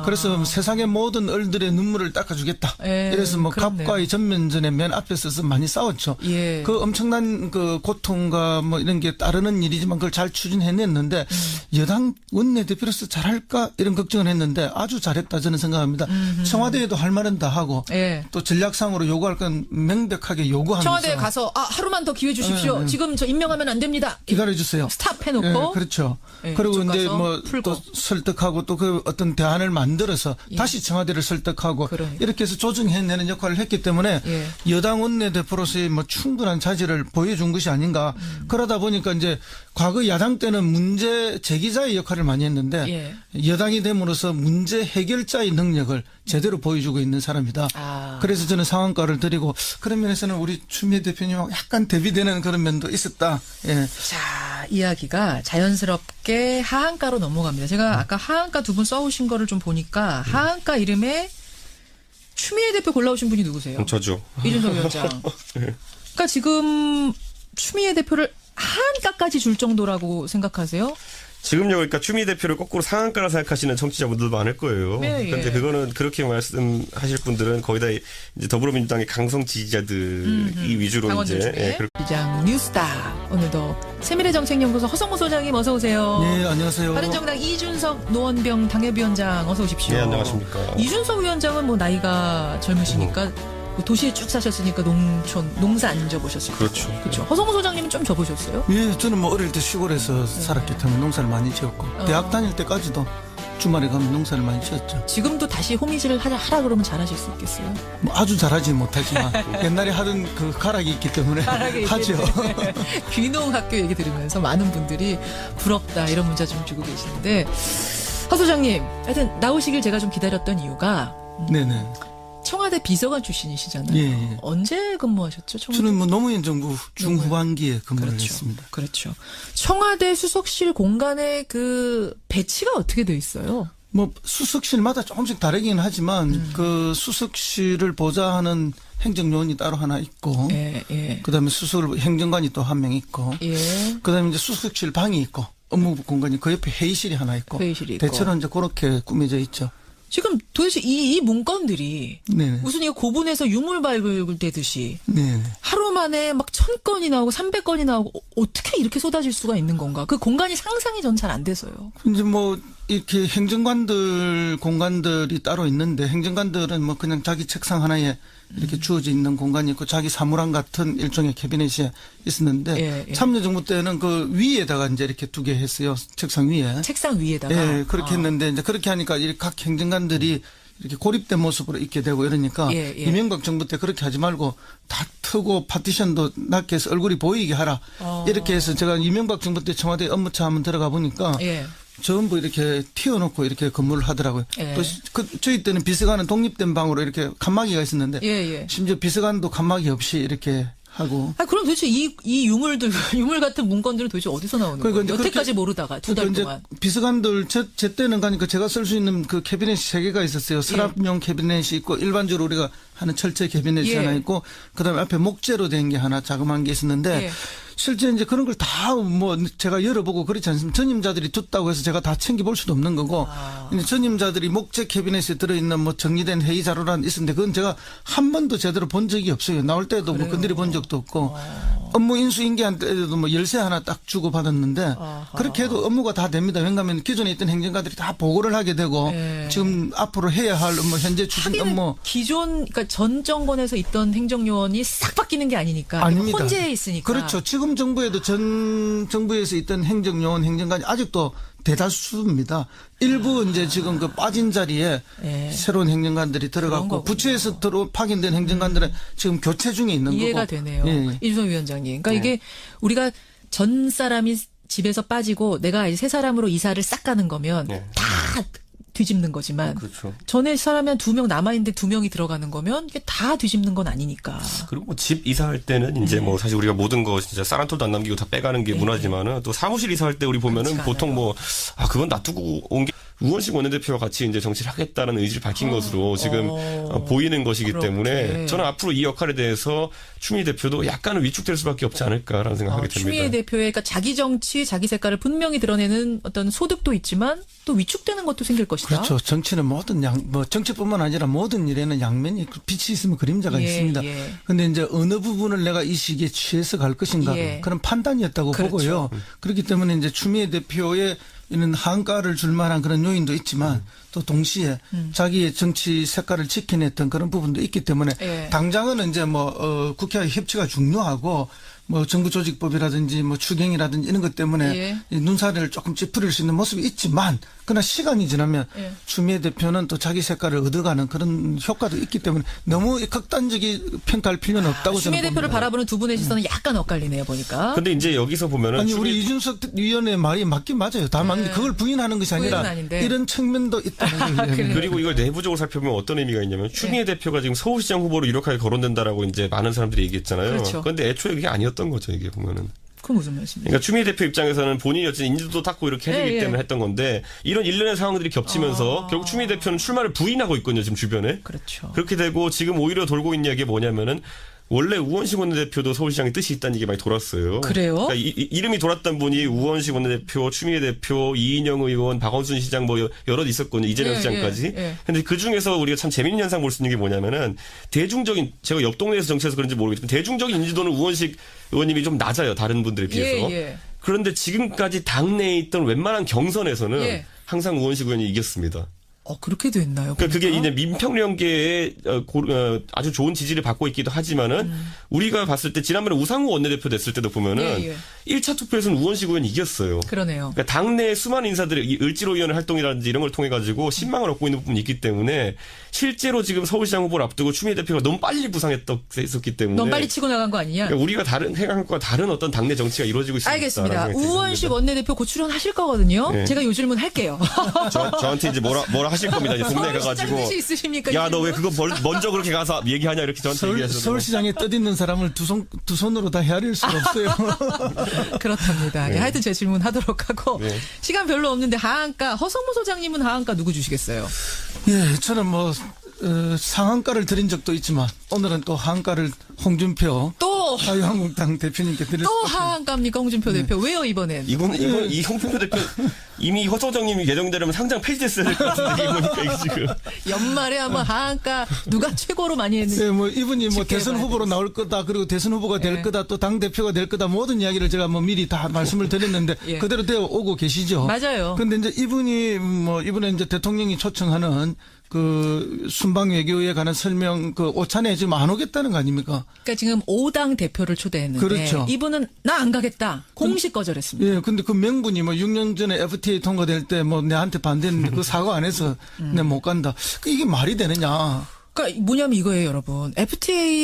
그래서 세상의 모든 을들의 눈물을 닦아주겠다. 그래서 뭐 그렇네요. 갑과의 전면전에 맨 앞에 서서 많이 싸웠죠. 그 엄청난 그 고통과 뭐 이런 게 따르는 일이지만 그걸 잘 추진해냈는데 여당 원내대표로서 잘할까 이런 걱정을 했는데 아주 잘했다 저는 생각합니다. 청와대에도 할 말은 다 하고 또 전략상으로 요구할 건 명백하게 요구하면서 청와대에 가서 하루만 더 기회 주십시오. 지금 저 임명하면 안 됩니다. 기다려주세요. 스탑 해놓고. 그렇죠. 그리고 이제 뭐 또 설득하고 또 그 어떤 대안을 만들어서 다시 청와대를 설득하고 이렇게 해서 조정해내는 역할을 했기 때문에 여당 원내대표로서의 뭐 충분한 자질을 보여준 것이 아닌가. 그러다 보니까 이제 과거 야당 때는 문제 제기자의 역할을 많이 했는데 여당이 됨으로써 문제 해결자의 능력을 제대로 보여주고 있는 사람이다. 그래서 저는 상한가를 드리고 그런 면에서는 우리 추미애 대표님하고 약간 대비되는 그런 면도 있었다. 자, 이야기가 자연스럽게 하한가로 넘어갑니다. 제가 아까 하한가 두 분 써오신 거를 좀 보니까 하한가 이름에 추미애 대표 골라오신 분이 누구세요? 저죠. 이준석 위원장. 그러니까 지금 추미애 대표를 하한가까지 줄 정도라고 생각하세요? 지금요, 그러니까 추미애 대표를 거꾸로 상한가라 생각하시는 청취자분들도 많을 거예요. 네, 그런데 예. 그거는 그렇게 말씀하실 분들은 거의 다 이제 더불어민주당의 강성 지지자들이 위주로 당원들 이제 중에. 그렇게 시장 뉴스타 오늘도 세미래정책연구소 허성무 소장님 어서 오세요. 네, 안녕하세요. 바른정당 이준석 노원병 당협위원장 어서 오십시오. 네, 안녕하십니까. 이준석 위원장은 뭐 나이가 젊으시니까 뭐 도시에 쭉 사셨으니까 농사 안 접으셨을 거고. 그렇죠. 그렇죠. 허성무 소장님은 좀 접으셨어요? 예, 저는 뭐 어릴 때 시골에서 살았기 때문에 농사를 많이 지었고 대학 다닐 때까지도 주말에 가면 농사를 많이 지었죠. 지금도 다시 호미질을 하라 그러면 잘하실 수 있겠어요? 뭐 아주 잘하지 못하지만 옛날에 하던 그 가락이 있기 때문에 하죠. 귀농학교 얘기 들으면서 많은 분들이 부럽다 이런 문자 좀 주고 계시는데 허 소장님 하여튼 나오시길 제가 좀 기다렸던 이유가 네네. 청와대 비서관 출신이시잖아요. 예, 예. 언제 근무하셨죠? 청와대? 저는 뭐 노무현 정부 중후반기에 근무를 그렇죠. 했습니다. 그렇죠. 청와대 수석실 공간의 그 배치가 어떻게 돼 있어요? 뭐 수석실마다 조금씩 다르긴 하지만 그 수석실을 보좌하는 행정요원이 따로 하나 있고 예, 예. 그다음에 수석 행정관이 또 한 명 있고 예. 그다음에 이제 수석실 방이 있고 업무 공간이 그 옆에 회의실이 하나 있고 회의실이 있고. 대체로 이제 그렇게 꾸며져 있죠. 지금 도대체 이 문건들이 네네. 무슨 이거 고분에서 유물 발굴되듯이 네. 하루 만에 막 1000건이 나오고 300건이 나오고 어떻게 이렇게 쏟아질 수가 있는 건가? 그 공간이 상상이 전 잘 안 돼서요. 이제 뭐 이렇게 행정관들 공간들이 따로 있는데 행정관들은 뭐 그냥 자기 책상 하나에 이렇게 주어져 있는 공간이 있고 자기 사무랑 같은 일종의 캐비넷이 있었는데 예, 예. 참여정부 때는 그 위에다가 이제 이렇게 두게 했어요. 책상 위에. 책상 위에다가. 예, 그렇게 했는데 이제 그렇게 하니까 이렇게 각 행정관들이 이렇게 고립된 모습으로 있게 되고 이러니까 예, 예. 이명박 정부 때 그렇게 하지 말고 다 트고 파티션도 낮게 해서 얼굴이 보이게 하라. 이렇게 해서 제가 이명박 정부 때 청와대 업무차 한번 들어가 보니까 예. 전부 이렇게 튀어놓고 이렇게 근무를 하더라고요. 예. 또 저희 때는 비서관은 독립된 방으로 이렇게 칸막이가 있었는데 예, 예. 심지어 비서관도 칸막이 없이 이렇게 하고. 아, 그럼 도대체 이 유물 같은 문건들은 도대체 어디서 나오는 그러니까 거예요? 이제 여태까지 모르다가 두 달 그러니까 이제 동안. 비서관들 제 때는 가니까 제가 쓸 수 있는 그 캐비넷이 3개가 있었어요. 서랍용 캐비넷이 있고 일반적으로 우리가 하는 철제 캐비넷이 예. 하나 있고 그다음에 앞에 목재로 된 게 하나 자그마한 게 있었는데 예. 실제 이제 그런 걸 다 뭐 제가 열어보고 그렇지 않습니까? 전임자들이 뒀다고 해서 제가 다 챙겨볼 수도 없는 거고 이제 전임자들이 목재 캐비넷에 들어있는 뭐 정리된 회의 자료란 있었는데 그건 제가 한 번도 제대로 본 적이 없어요. 나올 때도 뭐 건드려 본 적도 없고 업무 인수인계한 때도 뭐 열쇠 하나 딱 주고 받았는데 그렇게 해도 업무가 다 됩니다. 왜냐하면 기존에 있던 행정가들이 다 보고를 하게 되고 예. 지금 앞으로 해야 할 업무 현재 추진 하기는 업무 기존 그러니까 전 정권에서 있던 행정요원이 싹 바뀌는 게 아니니까 아닙니다. 혼재해 있으니까. 그렇죠. 지금 정부에도 전 정부에서 있던 행정요원 행정관이 아직도 대다수입니다. 일부 이제 지금 그 빠진 자리에 예. 새로운 행정관들이 그런 들어갔고 거군요. 부처에서 파견된 행정관들은 지금 교체 중에 있는 이해가 거고. 되네요. 예. 이준석 위원장님. 그러니까 네. 이게 우리가 전 사람이 집에서 빠지고 내가 이제 새 사람으로 이사를 싹 가는 거면 네. 다 뒤집는 거지만 그렇죠. 전에 사람이 한 2명 남아있는데 2명이 들어가는 거면 이게 다 뒤집는 건 아니니까. 그리고 뭐 집 이사할 때는 이제 뭐 사실 우리가 모든 거 진짜 쌀 한 톨도 안 남기고 다 빼가는 게 문화지만은 또 사무실 이사할 때 우리 보면은 그렇지가 보통 뭐 그건 놔두고 온 게 우원식 원내대표와 같이 이제 정치를 하겠다는 의지를 밝힌 것으로 지금 보이는 것이기 그렇게. 때문에 저는 앞으로 이 역할에 대해서 추미애 대표도 약간은 위축될 수밖에 없지 않을까라는 생각하게 됩니다. 추미애 대표의 그러니까 자기 정치, 자기 색깔을 분명히 드러내는 어떤 소득도 있지만 또 위축되는 것도 생길 것이다. 그렇죠. 정치는 모든 뭐 정치뿐만 아니라 모든 일에는 양면이 빛이 있으면 그림자가 예, 있습니다. 예. 그런데 이제 어느 부분을 내가 이 시기에 취해서 갈 것인가 예. 그런 판단이었다고 그렇죠. 보고요. 그렇기 때문에 이제 추미애 대표의 이런 한가를 줄 만한 그런 요인도 있지만 또 동시에 자기의 정치 색깔을 지켜냈던 그런 부분도 있기 때문에 예. 당장은 이제 뭐 국회와 협치가 중요하고 뭐 정부조직법이라든지 뭐 추경이라든지 이런 것 때문에 예. 이 눈살을 조금 찌푸릴 수 있는 모습이 있지만 그러나 시간이 지나면 예. 추미애 대표는 또 자기 색깔을 얻어가는 그런 효과도 있기 때문에 너무 극단적인 평가할 필요는 없다고 추미애 저는 대표를 봅니다. 바라보는 두 분의 시선은 약간 엇갈리네요, 보니까. 근데 이제 여기서 보면은 아니 추미애 우리 이준석 위원의 말이 맞긴 맞아요. 다만 그걸 부인하는 것이 아니라 부인은 아닌데. 이런 측면도 있다는 거예요. 그래요? 그리고 이걸 내부적으로 살펴보면 어떤 의미가 있냐면 추미애 대표가 지금 서울시장 후보로 유력하게 거론된다라고 이제 많은 사람들이 얘기했잖아요. 그렇죠. 그런데 애초에 그게 아니었던 거죠, 이게 보면은. 그건 무슨 말씀이에요? 그러니까 추미애 대표 입장에서는 본인이 어쨌든 인지도도 닦고 이렇게 해주기 예, 예. 때문에 했던 건데 이런 일련의 상황들이 겹치면서 결국 추미애 대표는 출마를 부인하고 있거든요, 지금 주변에. 그렇죠. 그렇게 되고 지금 오히려 돌고 있는 이야기가 뭐냐면은 원래 우원식 원내대표도 서울시장의 뜻이 있다는 얘기 많이 돌았어요. 그래요? 그러니까 이름이 돌았던 분이 우원식 원내대표, 추미애 대표, 이인영 의원, 박원순 시장 뭐 여럿 있었거든요. 이재명 예, 시장까지. 예. 근데 그 중에서 우리가 참 재밌는 현상 볼 수 있는 게 뭐냐면은 대중적인 제가 옆 동네에서 정치해서 그런지 모르겠지만 대중적인 인지도는 우원식 의원님이 좀 낮아요. 다른 분들에 비해서. 예. 그런데 지금까지 당내에 있던 웬만한 경선에서는 예. 항상 우원식 의원이 이겼습니다. 그렇게 됐나요? 그러니까 그게 이제 민평령계에 아주 좋은 지지를 받고 있기도 하지만은 우리가 봤을 때 지난번에 우상호 원내대표 됐을 때도 보면은 예. 1차 투표에서는 우원식 의원이 이겼어요. 그러네요. 그러니까 당내 수많은 인사들이 이 을지로위원회 활동이라든지 이런 걸 통해 가지고 신망을 얻고 있는 부분이 있기 때문에 실제로 지금 서울시장 후보를 앞두고 추미애 대표가 너무 빨리 부상했었기 때문에 너무 빨리 치고 나간 거 아니냐? 그러니까 우리가 생각한 것과 다른 어떤 당내 정치가 이루어지고 있습니다. 알겠습니다. 우원식 원내대표 곧 출연하실 거거든요. 네. 제가 요 질문 할게요. 저한테 이제 뭐라 하실 겁니다. 이제 동네 가가지고 서울시장 뜻이 있으십니까? 야 너 왜 그거 먼저 그렇게 가서 얘기하냐 이렇게 저한테 얘기하셔서 서울시장에 뜻있는 사람을 두 손으로 다 헤아릴 수가 없어요. 그렇답니다. 네. 하여튼 제 질문 하도록 하고 네. 시간 별로 없는데 하한가 허성무 소장님은 하한가 누구 주시겠어요? 예, 저는 상한가를 드린 적도 있지만 오늘은 또 하한가를 홍준표 또 자유한국당 대표님께 드릴 또 수 있습니다. 하한가입니까 홍준표 대표? 왜요 이번엔? 이건 이 홍준표 대표 이미 허소정님이 예정되려면 상장 폐지됐어야 될 것 같은데 이거 보니까 이거 지금 연말에 한번 하한가 누가 최고로 많이 했는지. 예, 이분이 대선 지켜봐야 후보로 나올 거다, 그리고 대선 후보가 될 예. 거다, 또 당 대표가 될 거다, 모든 이야기를 제가 미리 다 말씀을 드렸는데 예. 그대로 되어 오고 계시죠. 맞아요. 근데 이제 이번에 이제 대통령이 초청하는 그 순방 외교에 관한 설명 오찬에 지금 안 오겠다는 거 아닙니까? 그러니까 지금 5당 대표를 초대했는데 그렇죠. 이분은 나 안 가겠다. 공식 거절했습니다. 예, 근데 그 명분이 6년 전에 FTA 통과될 때 내한테 반대했는데 그 사과 안 해서 내 못 간다. 이게 말이 되느냐? 그러니까 뭐냐면 이거예요, 여러분. FTA